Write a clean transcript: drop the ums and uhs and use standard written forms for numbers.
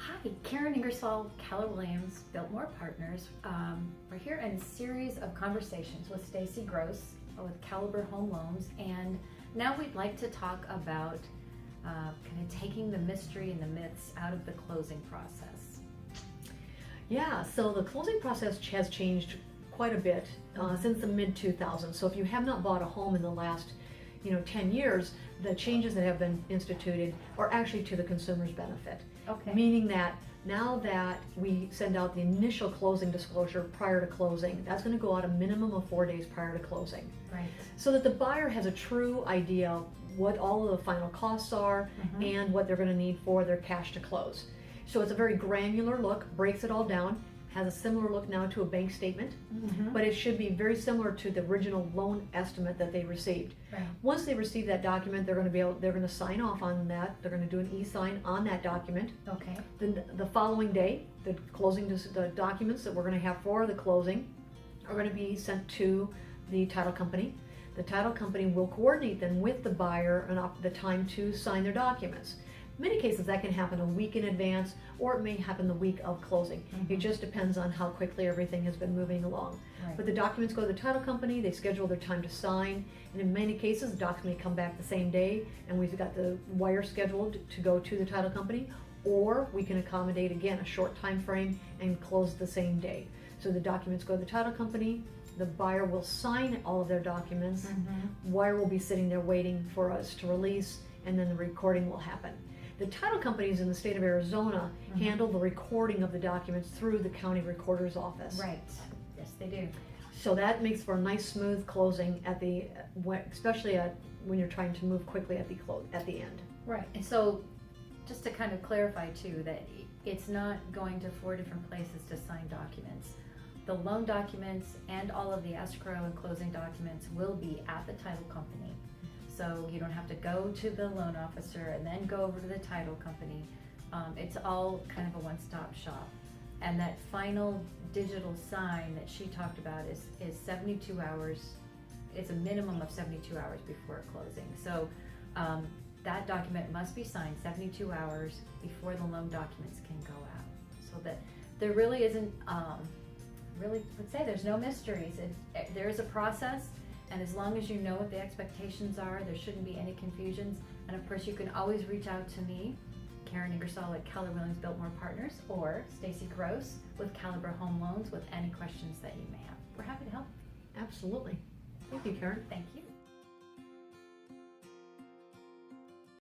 Hi, Karen Ingersoll, Keller Williams, Biltmore Partners. We're here in a series of conversations with Stacey Gross with Caliber Home Loans, and now we'd like to talk about kind of taking the mystery and the myths out of the closing process. Yeah, so the closing process has changed quite a bit since the mid-2000s. So if you have not bought a home in the last 10 years, the changes that have been instituted are actually to the consumer's benefit. Okay. Meaning that now that we send out the initial closing disclosure prior to closing, that's going to go out a minimum of 4 days prior to closing. Right. So that the buyer has a true idea what all of the final costs are and what they're going to need for their cash to close. So it's a very granular look, breaks it all down, has a similar look now to a bank statement, but it should be very similar to the original loan estimate that they received. Right. Once they receive that document, they're going to sign off on that. They're going to do an e-sign on that document. Okay. Then the following day, the documents that we're going to have for the closing are going to be sent to the title company. The title company will coordinate then with the buyer and the time to sign their documents. In many cases that can happen a week in advance, or it may happen the week of closing. It just depends on how quickly everything has been moving along. Right. But the documents go to the title company, they schedule their time to sign, and in many cases the docs may come back the same day and we've got the wire scheduled to go to the title company, or we can accommodate again a short time frame and close the same day. So the documents go to the title company, the buyer will sign all of their documents, wire will be sitting there waiting for us to release, and then the recording will happen. The title companies in the state of Arizona handle the recording of the documents through the county recorder's office. Right. Yes, they do. So that makes for a nice smooth closing especially when you're trying to move quickly at the end. Right. And so just to kind of clarify too, that it's not going to 4 different places to sign documents. The loan documents and all of the escrow and closing documents will be at the title company. So you don't have to go to the loan officer and then go over to the title company. It's all kind of a one-stop shop. And that final digital sign that she talked about is 72 hours. It's a minimum of 72 hours before closing. So that document must be signed 72 hours before the loan documents can go out. So that there really isn't, really would say there's no mysteries. There is a process. And as long as you know what the expectations are, there shouldn't be any confusions. And of course, you can always reach out to me, Karen Ingersoll at Keller Williams Biltmore Partners, or Stacey Gross with Caliber Home Loans with any questions that you may have. We're happy to help. Absolutely. Thank you, Karen. Thank you.